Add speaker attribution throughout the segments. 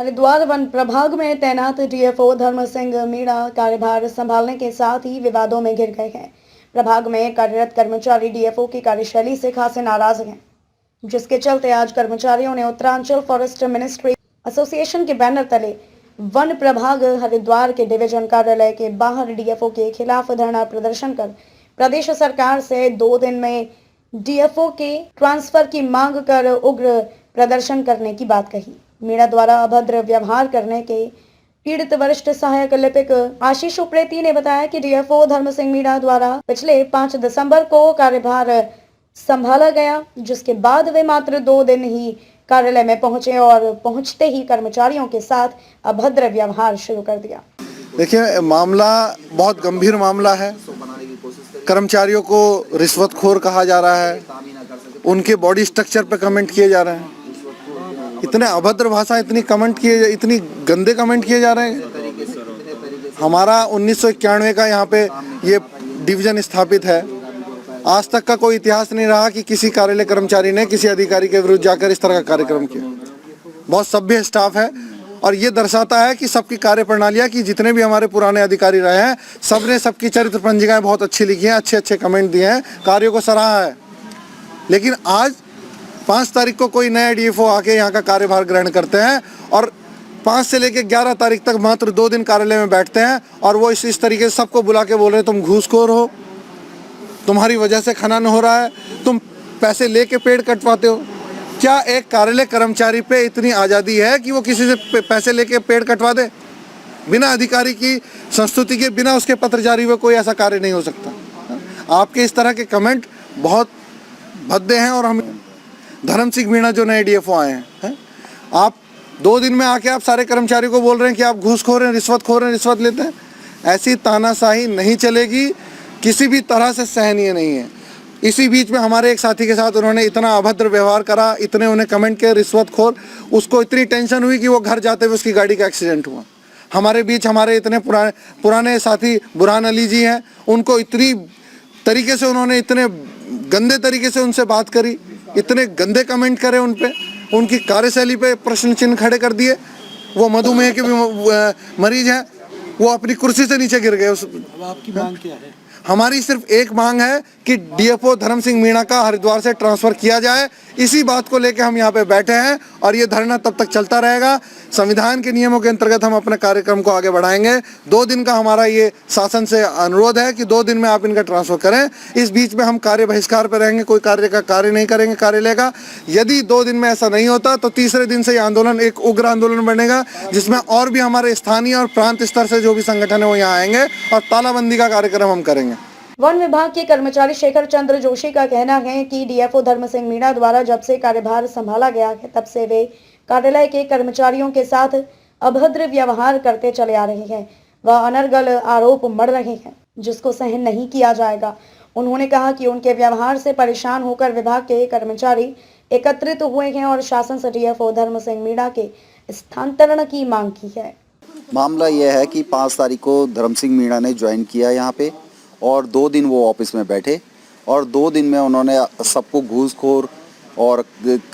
Speaker 1: Haridwar one प्रभाग में तैनात डीएफओ धर्म सिंह मीणा कार्यभार संभालने के साथ ही विवादों में घिर गए हैं। प्रभाग में कार्यरत कर्मचारी डीएफओ की कार्यशैली से खासे नाराज हैं, जिसके चलते आज कर्मचारियों ने उत्तरांचल फॉरेस्ट मिनिस्ट्री एसोसिएशन के बैनर तले वन प्रभाग हरिद्वार के डिवीजन कार्यालय के बाहर डीएफओ के खिलाफ धरना प्रदर्शन कर प्रदेश सरकार से 2 दिन में डीएफओ के ट्रांसफर की मांग कर उग्र प्रदर्शन करने की बात कही। मीणा द्वारा अभद्र व्यवहार करने के पीड़ित वरिष्ठ सहायक लिपिक आशीष उप्रेती ने बताया कि डीएफओ धर्म सिंह मीणा द्वारा पिछले 5 दिसंबर को कार्यभार संभाला गया, जिसके बाद वे मात्र 2 दिन ही कार्यालय में पहुंचे और पहुंचते ही कर्मचारियों के साथ अभद्र व्यवहार शुरू कर दिया।
Speaker 2: देखिए, मामला बहुत गंभीर मामला है। कर्मचारियों को रिश्वतखोर कहा जा रहा है, उनके बॉडी स्ट्रक्चर पर कमेंट किए जा रहे हैं, इतने अभद्र भाषा, इतनी गंदे कमेंट किए जा रहे हैं। हमारा 1991 का यहाँ पे ये डिवीजन स्थापित है। आज तक का कोई इतिहास नहीं रहा कि किसी कार्यालय कर्मचारी ने किसी अधिकारी के विरुद्ध जाकर इस तरह का कार्यक्रम किया। बहुत सभ्य स्टाफ है और ये दर्शाता है कि सबकी कार्य प्रणालियाँ की जितने भी हमारे पुराने अधिकारी रहे हैं, सबने सबकी चरित्र पंजिकाएं बहुत अच्छी लिखी हैं, अच्छे कमेंट दिए हैं, कार्यों को सराहा है। लेकिन आज 5 तारीख को कोई नया डीएफओ आके यहाँ का कार्यभार ग्रहण करते हैं और 5 से लेकर 11 तारीख तक मात्र 2 दिन कार्यालय में बैठते हैं और वो इस तरीके से सबको बुला के बोल रहे हैं, तुम घूसखोर हो, तुम्हारी वजह से खनन हो रहा है, तुम पैसे लेके पेड़ कटवाते हो। क्या एक कार्यालय कर्मचारी पे इतनी आज़ादी है कि वो किसी से पैसे लेके पेड़ कटवा दे? बिना अधिकारी की संस्तुति के, बिना उसके पत्र जारी हुए कोई ऐसा कार्य नहीं हो सकता। आपके इस तरह के कमेंट बहुत भद्दे हैं। और हम धर्म सिंह मीणा जो नए डीएफओ आए हैं, आप 2 दिन में आके आप सारे कर्मचारियों को बोल रहे हैं कि आप घूसखोर हैं, रिश्वतखोर हैं, रिश्वत लेते हैं। ऐसी तानाशाही नहीं चलेगी, किसी भी तरह से सहनीय नहीं है। इसी बीच में हमारे एक साथी के साथ उन्होंने इतना अभद्र व्यवहार करा, इतने उन्हें कमेंट किए रिश्वतखोर, उसको इतनी टेंशन हुई कि वो घर जाते हुए उसकी गाड़ी का एक्सीडेंट हुआ। हमारे बीच हमारे इतने पुराने साथी बुरहान अली जी हैं, उनको इतनी तरीके से उन्होंने इतने गंदे तरीके से उनसे बात करी, इतने गंदे कमेंट करे उन पे, उनकी कार्यशैली पे प्रश्न चिन्ह खड़े कर दिए। वो मधुमेह के भी मरीज हैं, वो अपनी कुर्सी से नीचे गिर गए।
Speaker 3: अब आपकी मांग क्या है?
Speaker 2: हमारी सिर्फ एक मांग है कि डीएफओ धर्म सिंह मीणा का हरिद्वार से ट्रांसफर किया जाए। इसी बात को लेकर हम यहाँ पे बैठे हैं और ये धरना तब तक चलता रहेगा। संविधान के नियमों के अंतर्गत हम अपने कार्यक्रम को आगे बढ़ाएंगे। 2 दिन का हमारा ये शासन से अनुरोध है कि 2 दिन में आप इनका ट्रांसफर करें। इस बीच में हम कार्य बहिष्कार पर रहेंगे, कोई कार्य नहीं करेंगे कार्यालय का। यदि 2 दिन में ऐसा नहीं होता तो तीसरे दिन से ये आंदोलन एक उग्र आंदोलन बनेगा, जिसमें और भी हमारे स्थानीय और प्रांत स्तर से जो भी संगठन है वो यहाँ आएंगे और तालाबंदी का कार्यक्रम हम करेंगे।
Speaker 1: वन विभाग के कर्मचारी शेखर चंद्र जोशी का कहना है कि डीएफओ धर्म सिंह मीणा द्वारा जब से कार्यभार संभाला गया है, तब से वे कार्यालय के कर्मचारियों के साथ अभद्र व्यवहार करते चले आ रहे हैं। वह अनर्गल आरोप मढ़ रहे हैं, जिसको सहन नहीं किया जाएगा। उन्होंने कहा कि उनके व्यवहार से परेशान होकर विभाग के कर्मचारी एकत्रित हुए हैं और शासन से डीएफओ धर्म सिंह मीणा के स्थानांतरण की मांग की है।
Speaker 4: मामला यह है कि 5 तारीख को धर्म सिंह मीणा ने ज्वाइन किया यहाँ पे और 2 दिन वो ऑफिस में बैठे और 2 दिन में उन्होंने सबको घूसखोर और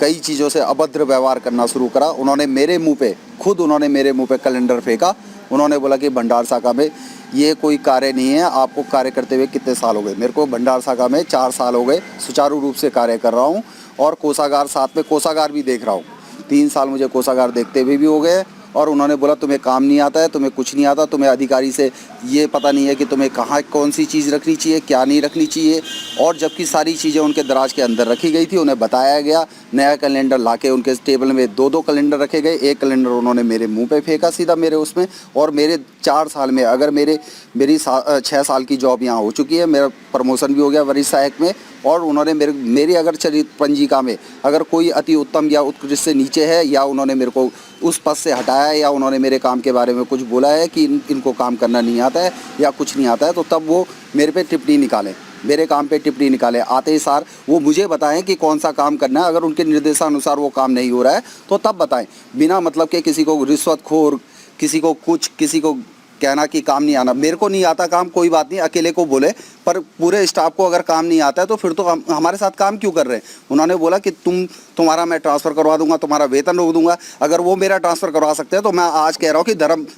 Speaker 4: कई चीज़ों से अभद्र व्यवहार करना शुरू करा। उन्होंने मेरे मुंह पे कैलेंडर फेंका। उन्होंने बोला कि भंडार शाखा में ये कोई कार्य नहीं है, आपको कार्य करते हुए कितने साल हो गए? मेरे को भंडार शाखा में 4 साल हो गए, सुचारू रूप से कार्य कर रहा हूँ और कोषागार साथ में कोषागार भी देख रहा हूँ। 3 साल मुझे कोषागार देखते हुए भी हो गए। और उन्होंने बोला तुम्हें काम नहीं आता है, तुम्हें कुछ नहीं आता, तुम्हें अधिकारी से ये पता नहीं है कि तुम्हें कहाँ कौन सी चीज़ रखनी चाहिए, क्या नहीं रखनी चाहिए। और जबकि सारी चीज़ें उनके दराज के अंदर रखी गई थी, उन्हें बताया गया। नया कैलेंडर लाके उनके टेबल में 2-2 कैलेंडर रखे गए। एक कैलेंडर उन्होंने मेरे मुंह पे फेंका सीधा मेरे उसमें। और मेरे 4 साल में अगर मेरी 6 साल की जॉब यहाँ हो चुकी है, मेरा प्रमोशन भी हो गया वरिष्ठ सहायक में। और उन्होंने मेरी अगर चरित्र पंजिका में अगर कोई अति उत्तम या उत्कृष्ट से नीचे है, या उन्होंने मेरे को उस पद से हटाया है, या उन्होंने मेरे काम के बारे में कुछ बोला है कि इनको काम करना नहीं आता है या कुछ नहीं आता है, तो तब वो मेरे पे टिप्पणी निकालें, मेरे काम पे टिप्पणी निकालें। आते ही सार वो मुझे बताएं कि कौन सा काम करना है। अगर उनके निर्देशानुसार वो काम नहीं हो रहा है तो तब बताएं। बिना मतलब के किसी को रिश्वतखोर, किसी को कहना कि काम नहीं आना। मेरे को नहीं आता काम, कोई बात नहीं, अकेले को बोले, पर पर पूरे स्टाफ को अगर काम नहीं आता है तो फिर तो हमारे साथ काम क्यों कर रहे हैं। उन्होंने बोला कि तुम्हारा मैं ट्रांसफ़र करवा दूंगा, तुम्हारा वेतन रोक दूंगा। अगर वो मेरा ट्रांसफ़र करवा सकते हैं तो मैं आज कह रहा हूँ कि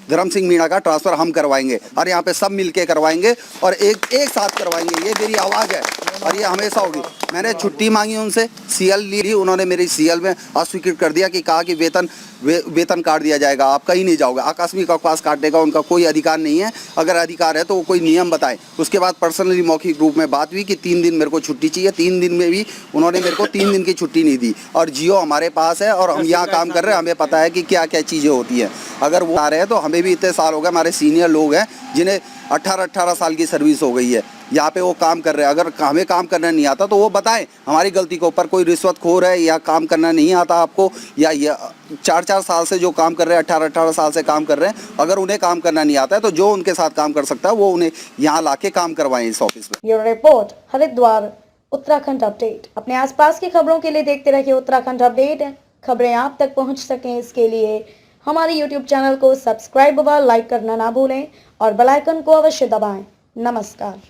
Speaker 4: धर्म सिंह मीणा का ट्रांसफ़र हम करवाएंगे और यहाँ पे सब मिलके करवाएंगे और एक साथ करवाएंगे। ये मेरी आवाज़ है और ये हमेशा होगी। मैंने छुट्टी मांगी उनसे, सीएल ली, उन्होंने मेरी सीएल में अस्वीकृत कर दिया कि कहा कि वेतन काट दिया जाएगा, आप कहीं नहीं जाओगे। आकस्मिक अवकाश काटने का उनका कोई अधिकार नहीं है। अगर अधिकार है तो वो कोई नियम बताएं। उसके बाद पर्सनली मौखिक रूप में बात हुई कि 3 दिन मेरे को छुट्टी चाहिए। 3 दिन में भी उन्होंने मेरे को 3 दिन की छुट्टी नहीं दी। और जियो हमारे पास है और हम यहाँ काम कर रहे हैं, हमें पता है कि क्या क्या चीज़ें होती हैं। अगर वो आ रहे हैं तो हमें भी इतने साल हो गए, हमारे सीनियर लोग हैं जिन्हें 18 साल की सर्विस हो गई है, यहाँ पे वो काम कर रहे हैं। अगर हमें काम करना नहीं आता तो वो बताएं हमारी गलती के ऊपर। कोई रिश्वतखोर है या काम करना नहीं आता आपको, या 4 साल से जो काम कर रहे हैं, 18 साल से काम कर रहे हैं, अगर उन्हें काम करना नहीं आता है तो जो उनके साथ काम कर सकता है वो उन्हें यहाँ ला के काम करवाएं इस ऑफिस में।
Speaker 1: Bureau report, Haridwar, Uttarakhand update. अपने आसपास की खबरों के लिए देखते रहिए उत्तराखंड अपडेट। खबरें आप तक पहुंच सकें इसके लिए हमारे YouTube चैनल को सब्सक्राइब व लाइक करना ना भूलें और बेल आइकन को अवश्य दबाएं। नमस्कार।